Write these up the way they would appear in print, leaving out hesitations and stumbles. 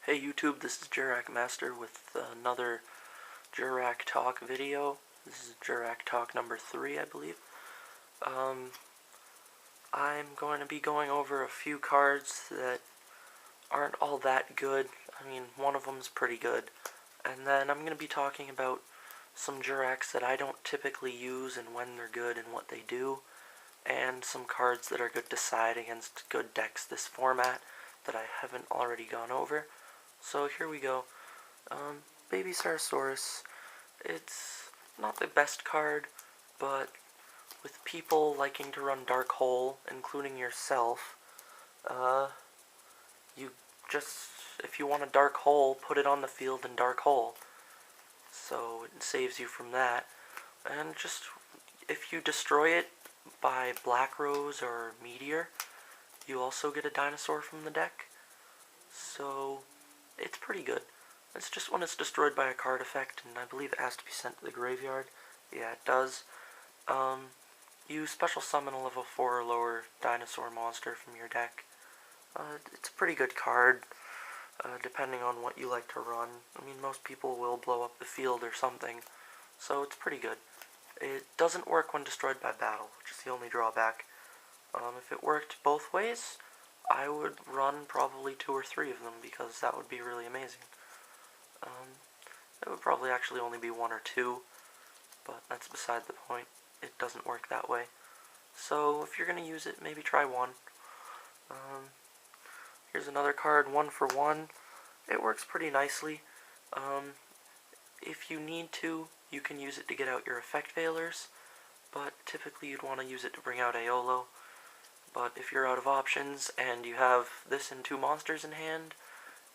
Hey YouTube, this is jurracmaster with another Jurrac Talk video. This is Jurrac Talk number 3, I believe. I'm going to be going over a few cards that aren't all that good. I mean, one of them's pretty good. And then I'm going to be talking about some Jurracs that I don't typically use and when they're good and what they do. And some cards that are good to side against good decks this format that I haven't already gone over. So here we go. Baby Sarasaurus. It's not the best card, but with people liking to run Dark Hole, including yourself, you just, if you want a Dark Hole, put it on the field in Dark Hole. So it saves you from that. And just, if you destroy it by Black Rose or Meteor, you also get a dinosaur from the deck. So it's pretty good. It's just when it's destroyed by a card effect, and I believe it has to be sent to the graveyard. Yeah, it does. You special summon a level 4 or lower dinosaur monster from your deck. It's a pretty good card, depending on what you like to run. I mean, most people will blow up the field or something, so it's pretty good. It doesn't work when destroyed by battle, which is the only drawback. If it worked both ways, I would run probably 2 or 3 of them, because that would be really amazing. It would probably actually only be 1 or 2, but that's beside the point. It doesn't work that way. So if you're going to use it, maybe try 1. Here's another card, 1 for 1. It works pretty nicely. If you need to, you can use it to get out your effect veilers, but typically you'd want to use it to bring out Aolo. But if you're out of options and you have this and 2 monsters in hand,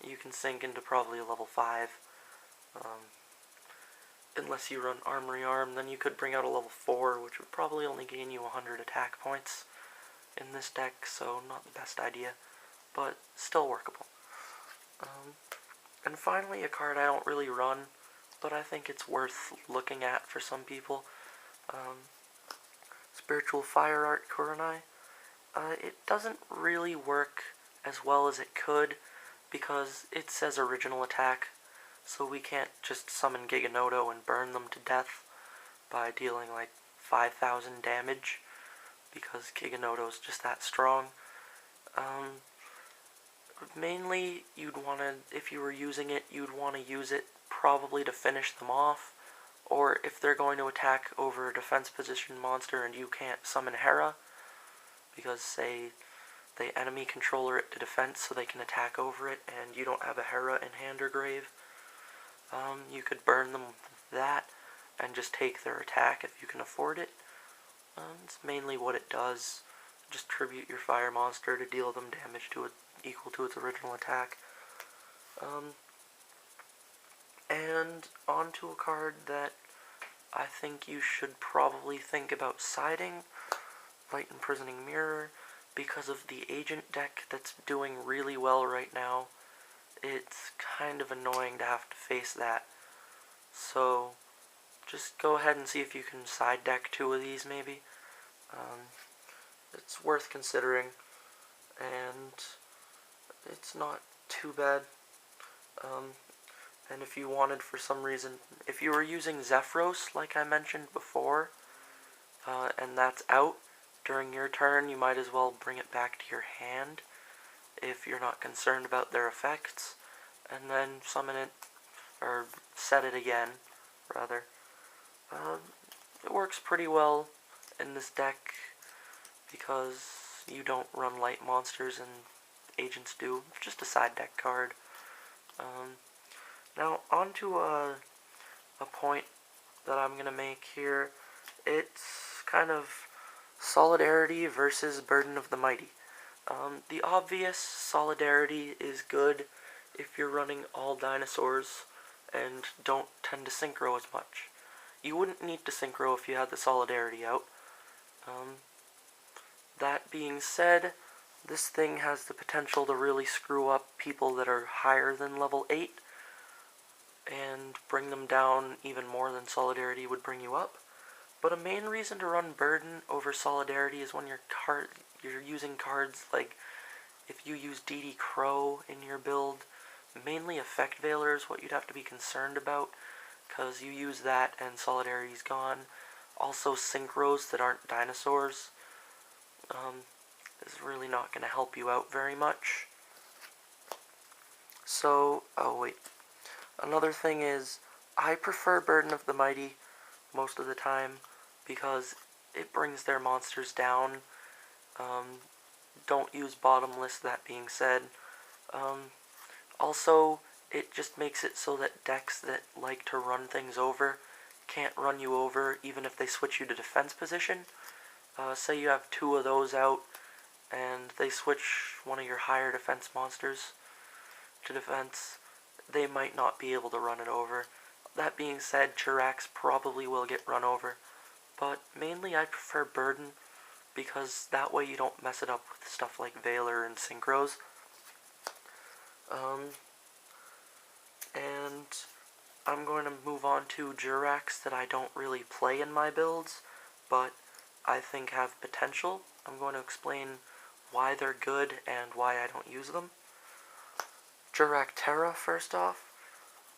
you can sink into probably a level 5. Unless you run Armory Arm, then you could bring out a level 4, which would probably only gain you 100 attack points in this deck, so not the best idea, but still workable. And finally, a card I don't really run, but I think it's worth looking at for some people. Spiritual Fire Art Kurenai. It doesn't really work as well as it could, because it says original attack, so we can't just summon Giganoto and burn them to death by dealing like 5,000 damage, because Giganoto's just that strong. Mainly, you'd want to, if you were using it, you'd want to use it probably to finish them off, or if they're going to attack over a defense position monster and you can't summon Hera, because say they enemy controller it to defense so they can attack over it, and you don't have a Hera in hand or grave, you could burn them with that and just take their attack if you can afford it. It's mainly what it does. Just tribute your fire monster to deal them damage to it equal to its original attack. And onto a card that I think you should probably think about siding, Light Imprisoning Mirror, because of the agent deck that's doing really well right now. It's kind of annoying to have to face that. So just go ahead and see if you can side deck 2 of these maybe. It's worth considering, and it's not too bad. And if you wanted, for some reason, if you were using Zephyros, like I mentioned before, and that's out during your turn, you might as well bring it back to your hand if you're not concerned about their effects, and then summon it, or set it again, rather. It works pretty well in this deck because you don't run light monsters and agents do. It's just a side deck card. Now, onto a point that I'm going to make here. It's kind of Solidarity versus Burden of the Mighty. The obvious Solidarity is good if you're running all dinosaurs and don't tend to synchro as much. You wouldn't need to synchro if you had the Solidarity out. That being said, this thing has the potential to really screw up people that are higher than level 8 and bring them down even more than Solidarity would bring you up. But a main reason to run Burden over Solidarity is when you're using cards like, if you use DD Crow in your build, mainly Effect Veiler is what you'd have to be concerned about, because you use that and Solidarity's gone. Also, Synchros that aren't dinosaurs is really not going to help you out very much. So, oh wait, another thing is, I prefer Burden of the Mighty most of the time, because it brings their monsters down. Don't use Bottomless, that being said. Also, it just makes it so that decks that like to run things over can't run you over even if they switch you to defense position. Say you have 2 of those out, and they switch one of your higher defense monsters to defense, they might not be able to run it over. That being said, Jurracs probably will get run over, but mainly I prefer Burden, because that way you don't mess it up with stuff like Veiler and Synchros. And I'm going to move on to Jurracs that I don't really play in my builds, but I think have potential. I'm going to explain why they're good and why I don't use them. Jurrac Terra, first off.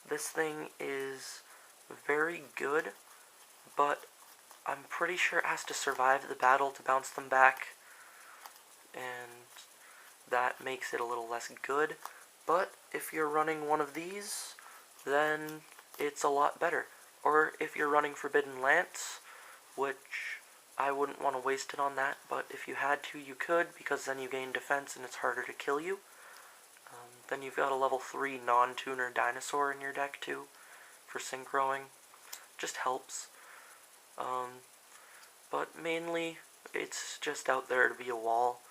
This thing is very good, but I'm pretty sure it has to survive the battle to bounce them back, and that makes it a little less good. But if you're running one of these, then it's a lot better. Or if you're running Forbidden Lance, which I wouldn't want to waste it on that, but if you had to, you could, because then you gain defense and it's harder to kill you. Then you've got a level 3 non-tuner dinosaur in your deck too, for synchroing. Just helps. But mainly, it's just out there to be a wall.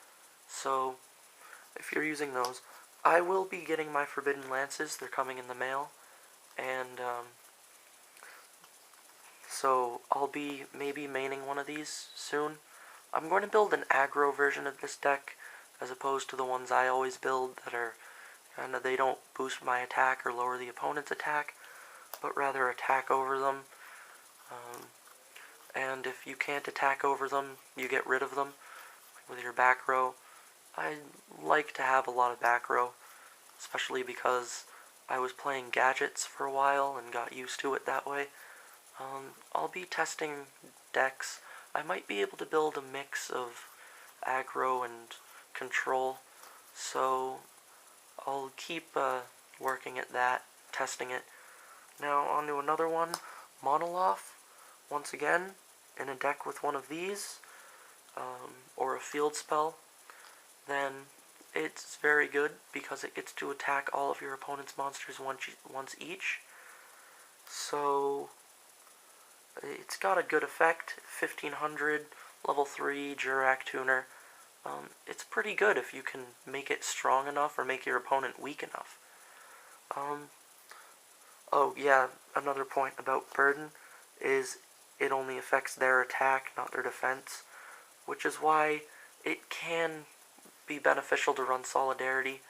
So, if you're using those, I will be getting my Forbidden Lances. They're coming in the mail. And, so I'll be maybe maining one of these soon. I'm going to build an aggro version of this deck, as opposed to the ones I always build that are kind of, they don't boost my attack or lower the opponent's attack, but rather attack over them. And if you can't attack over them, you get rid of them with your back row. I like to have a lot of back row, especially because I was playing gadgets for a while and got used to it that way. I'll be testing decks. I might be able to build a mix of aggro and control, so I'll keep working at that, testing it. Now on to another one, Monoloth. Once again, in a deck with one of these, or a field spell, then it's very good because it gets to attack all of your opponent's monsters once each. So it's got a good effect. 1500, level 3, Jurrac tuner. It's pretty good if you can make it strong enough or make your opponent weak enough. Oh yeah, another point about Burden is it only affects their attack, not their defense, which is why it can be beneficial to run Solidarity.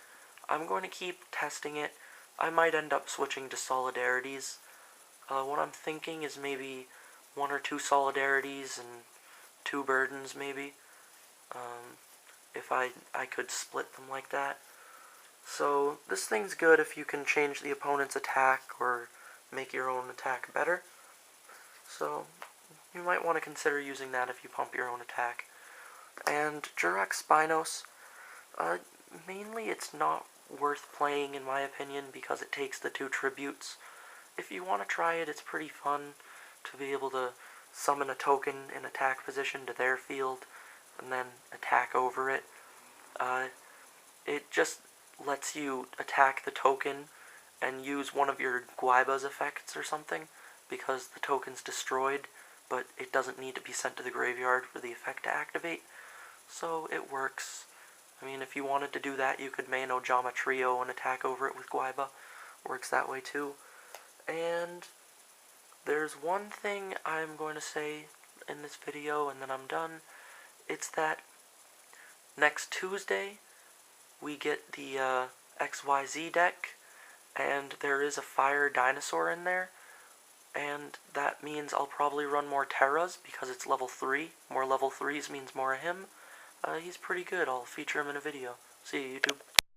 I'm going to keep testing it. I might end up switching to Solidarities. What I'm thinking is maybe 1 or 2 Solidarities and 2 Burdens, maybe. If I could split them like that. So, this thing's good if you can change the opponent's attack or make your own attack better. So, you might want to consider using that if you pump your own attack. And Jurrac Spinos, mainly it's not worth playing in my opinion because it takes the 2 tributes. If you want to try it, it's pretty fun to be able to summon a token in attack position to their field and then attack over it. It just lets you attack the token and use one of your Guaiba's effects or something, because the token's destroyed, but it doesn't need to be sent to the graveyard for the effect to activate, so it works. I mean, if you wanted to do that, you could main Ojama Trio and attack over it with Guaiba. Works that way too. And there's one thing I'm going to say in this video, and then I'm done. It's that next Tuesday, we get the XYZ deck, and there is a fire dinosaur in there, and that means I'll probably run more Terras because it's level 3. More level 3s means more of him. He's pretty good. I'll feature him in a video. See you, YouTube.